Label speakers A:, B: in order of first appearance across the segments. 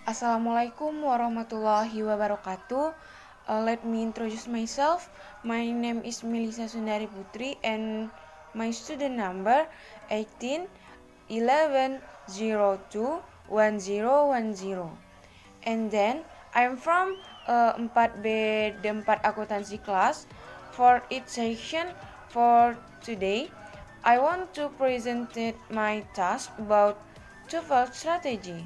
A: Assalamualaikum warahmatullahi wabarakatuh. Let me introduce myself. My name is Melisa Sundari Putri and my student number 18 11 02 1010. And then I'm from 4B D4 akuntansi kelas. For each section for today, I want to present my task about Toefl strategy.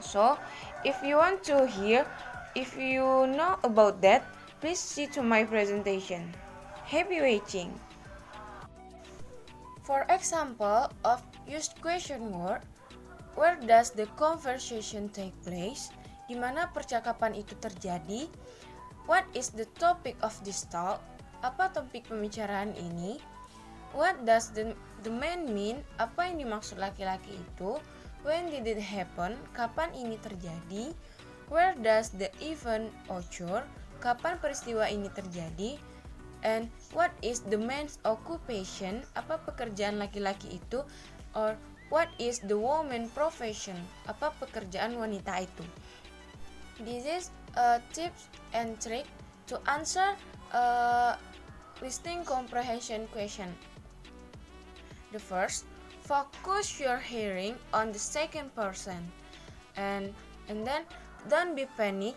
A: So, if you want to hear, if you know about that, please see to my presentation. Happy watching! For example of used question word, where does the conversation take place? Di mana percakapan itu terjadi? What is the topic of this talk? Apa topik pembicaraan ini? What does the man mean? Apa yang dimaksud laki-laki itu? When did it happen? Kapan ini terjadi? Where does the event occur? Kapan peristiwa ini terjadi? And what is the man's occupation? Apa pekerjaan laki-laki itu? Or what is the woman profession? Apa pekerjaan wanita itu? This is a tips and trick to answer a listening comprehension question. The first, focus your hearing on the second person, and then don't be panic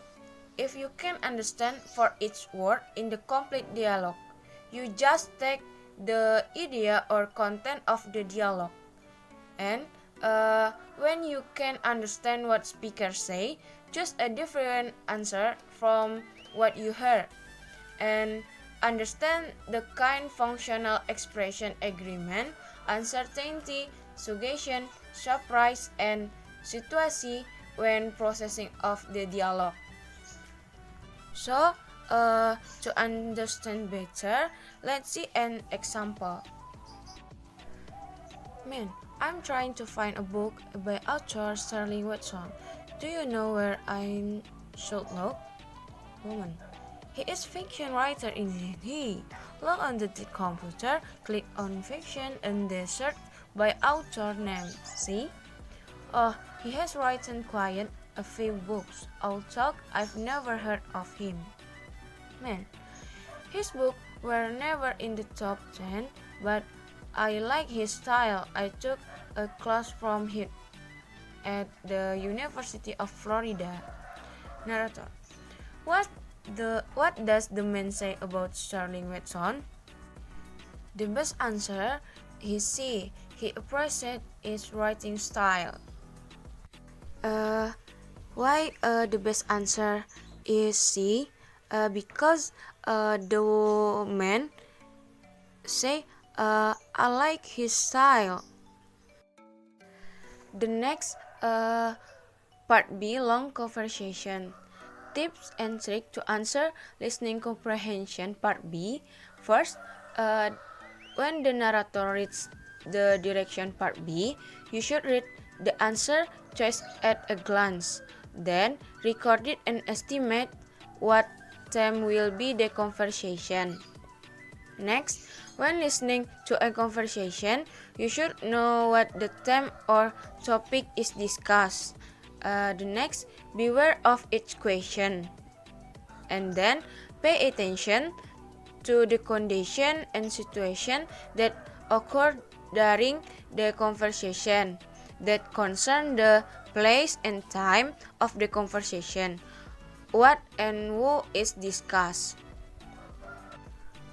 A: if you can understand for each word in the complete dialogue. You just take the idea or content of the dialogue, and when you can understand what speakers say, choose a different answer from what you heard, and understand the kind functional expression agreement, uncertainty, suggestion, surprise, and situasi when processing of the dialogue. So, to understand better, let's see an example. Man, I'm trying to find a book by author Sterling Watson. Do you know where I should look? Woman, he is fiction writer indeed. He log on the computer, click on fiction, and then search by author name. See? Oh, he has written quite a few books. Although I've never heard of him. Man, his books were never in the top 10, but I like his style. I took a class from him at the University of Florida. Narrator, What does the man say about Sterling Watson? The best answer is C. He appreciated his writing style. Why the best answer is C? Because the man say I like his style. The next part B, long conversation. Tips and tricks to answer listening comprehension part B. First, when the narrator reads the direction part B, you should read the answer choice at a glance. Then, record it and estimate what time will be the conversation. Next, when listening to a conversation, you should know what the theme or topic is discussed. The next, beware of each question. And then, pay attention to the condition and situation that occur during the conversation that concern the place and time of the conversation, what and who is discussed.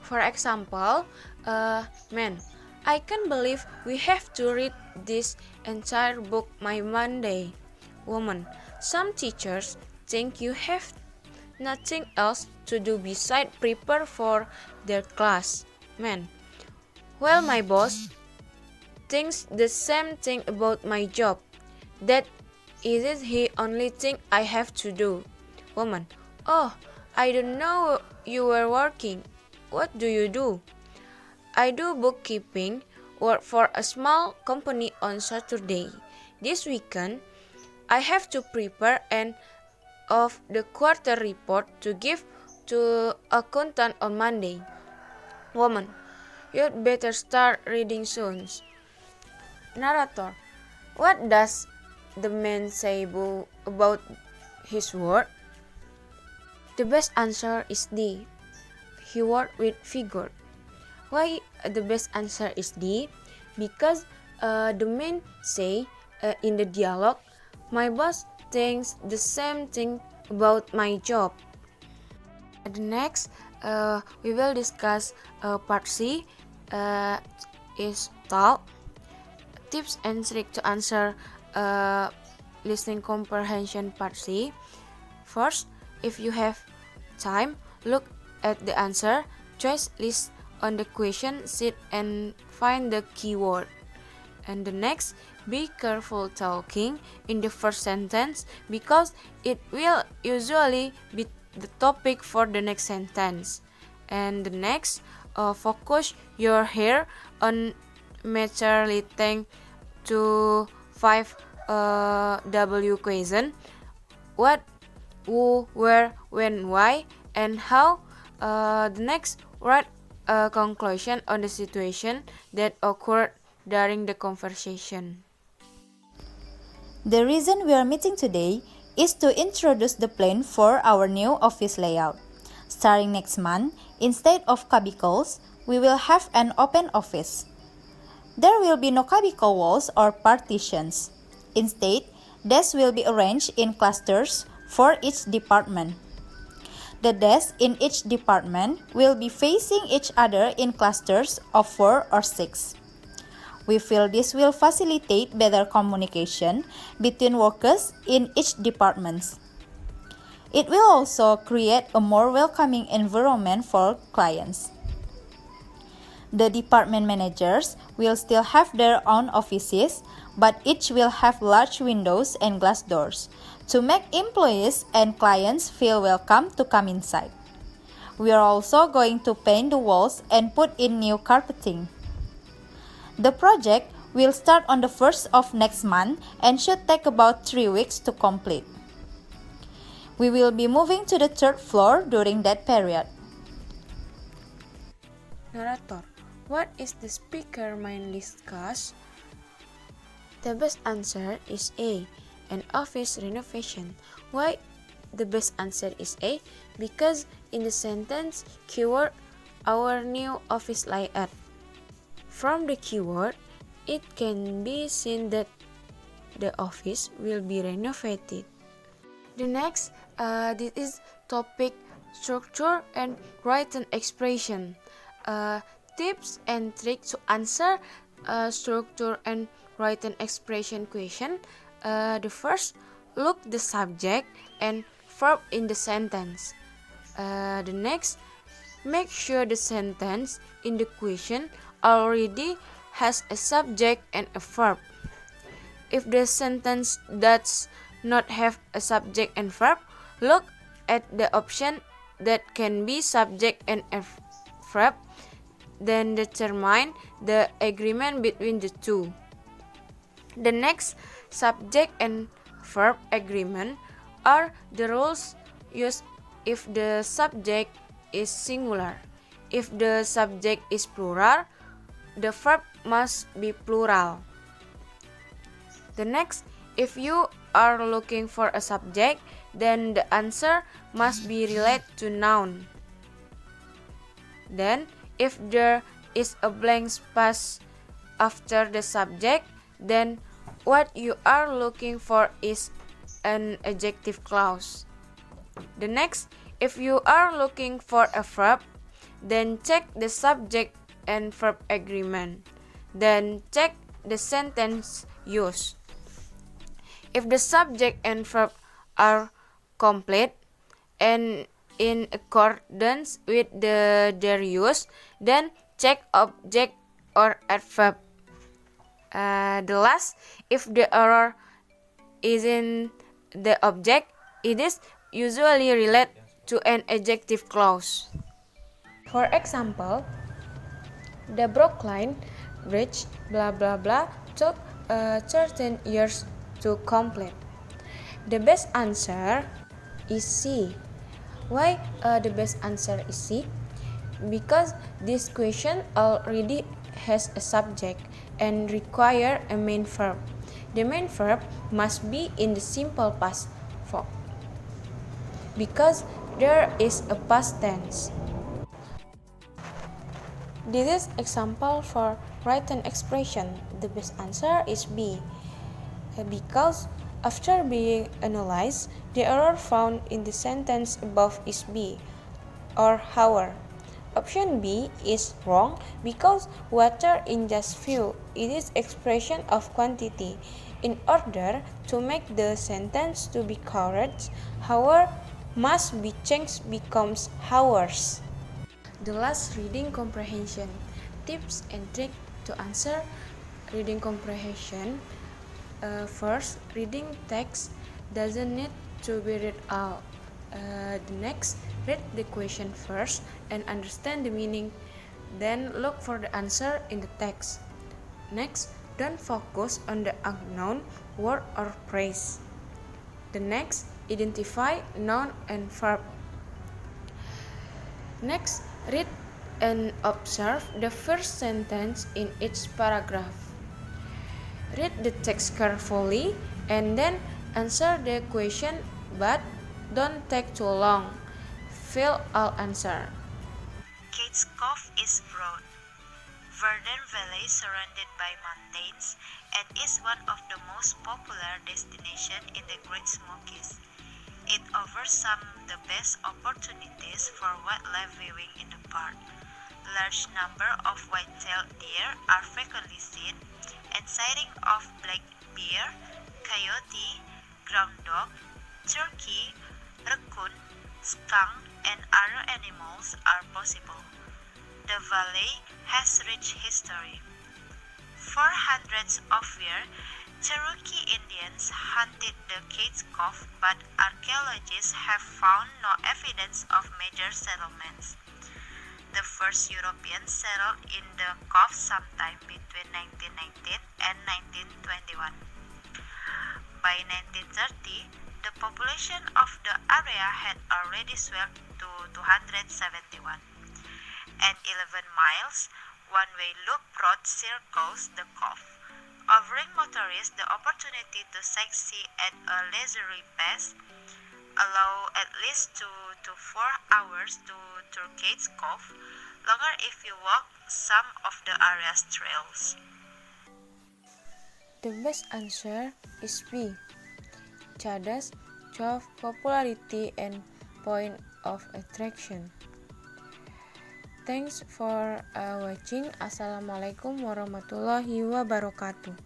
A: For example, man, I can't believe we have to read this entire book by Monday. Woman, some teachers think you have nothing else to do besides prepare for their class. Man, well, my boss thinks the same thing about my job. That is it the only thing I have to do. Woman, oh, I don't know you were working. What do you do? I do bookkeeping, work for a small company on Saturday. This weekend, I have to prepare an of the quarter report to give to accountant on Monday. Woman, you'd better start reading soon. Narrator, what does the man say about his work? The best answer is D. He worked with figure. Why the best answer is D? Because the man say in the dialogue, my boss thinks the same thing about my job. The next, we will discuss part C, is talk, tips and tricks to answer listening comprehension part C. First, if you have time, look at the answer, choice list on the question sheet and find the keyword. And the next, be careful talking in the first sentence because it will usually be the topic for the next sentence. And the next, focus your hair on maturely think to 5 W question. What, who, where, when, why, and how. The next, write a conclusion on the situation that occurred during the conversation.
B: The reason we are meeting today is to introduce the plan for our new office layout. Starting next month, instead of cubicles, we will have an open office. There will be no cubicle walls or partitions. Instead, desks will be arranged in clusters for each department. The desks in each department will be facing each other in clusters of 4 or 6. We feel this will facilitate better communication between workers in each department. It will also create a more welcoming environment for clients. The department managers will still have their own offices, but each will have large windows and glass doors to make employees and clients feel welcome to come inside. We are also going to paint the walls and put in new carpeting. The project will start on the 1st of next month and should take about 3 weeks to complete. We will be moving to the 3rd floor during that period.
A: Narrator, what is the speaker mainly discuss? The best answer is A, an office renovation. Why the best answer is A? Because in the sentence, keyword our new office layout. From the keyword, it can be seen that the office will be renovated. The next, this is topic structure and written expression. Tips and tricks to answer structure and written expression question. The first, look the subject and verb in the sentence. The next, make sure the sentence in the question already has a subject and a verb. If the sentence does not have a subject and verb, look at the option that can be subject and a verb, then determine the agreement between the two. The next, subject and verb agreement are the rules used if the subject is singular. If the subject is plural, the verb must be plural. The next, if you are looking for a subject, then the answer must be related to noun. Then, if there is a blank space after the subject, then what you are looking for is an adjective clause. The next, if you are looking for a verb, then check the subject and verb agreement. Then check the sentence use. If the subject and verb are complete and in accordance with their use, then check object or adverb. The last, if the error is in the object, it is usually related to an adjective clause. For example, the Brooklyn Bridge blah blah blah took 13 years to complete. The best answer is C. Why the best answer is C? Because this question already has a subject and require a main verb. The main verb must be in the simple past form because there is a past tense. This is example for written expression. The best answer is B. Because after being analyzed, the error found in the sentence above is B, or hour. Option B is wrong because water in just few. It is expression of quantity. In order to make the sentence to be correct, hour must be changed becomes hours. The last reading comprehension. Tips and trick to answer reading comprehension. First, reading text doesn't need to be read out. The next, read the question first and understand the meaning. Then look for the answer in the text. Next, don't focus on the unknown word or phrase. The next, identify noun and verb. Next, read and observe the first sentence in each paragraph. Read the text carefully and then answer the question, but don't take too long. Fill all answer.
C: Kate's Cove is broad, verdant valley surrounded by mountains, and is one of the most popular destinations in the Great Smokies. It offers some the best opportunities for wildlife viewing in the park. Large number of white-tailed deer are frequently seen, and sighting of black bear, coyote, ground dog, turkey, raccoon, skunk, and other animals are possible. The valley has rich history. For hundreds of years, Cherokee Indians hunted the Kate's Cove, but archaeologists have found no evidence of major settlements. The first Europeans settled in the cove sometime between 1919 and 1921. By 1930, the population of the area had already swelled to 271, and 11 miles one-way loop road circles the cove, offering motorists the opportunity to sightsee at a leisurely pace, allow at least 2 to 4 hours to Kate's Cove, longer if you walk some of the area's trails.
A: The best answer is B. Cadas, 12 popularity and point of attraction. Thanks for watching. Assalamualaikum warahmatullahi wabarakatuh.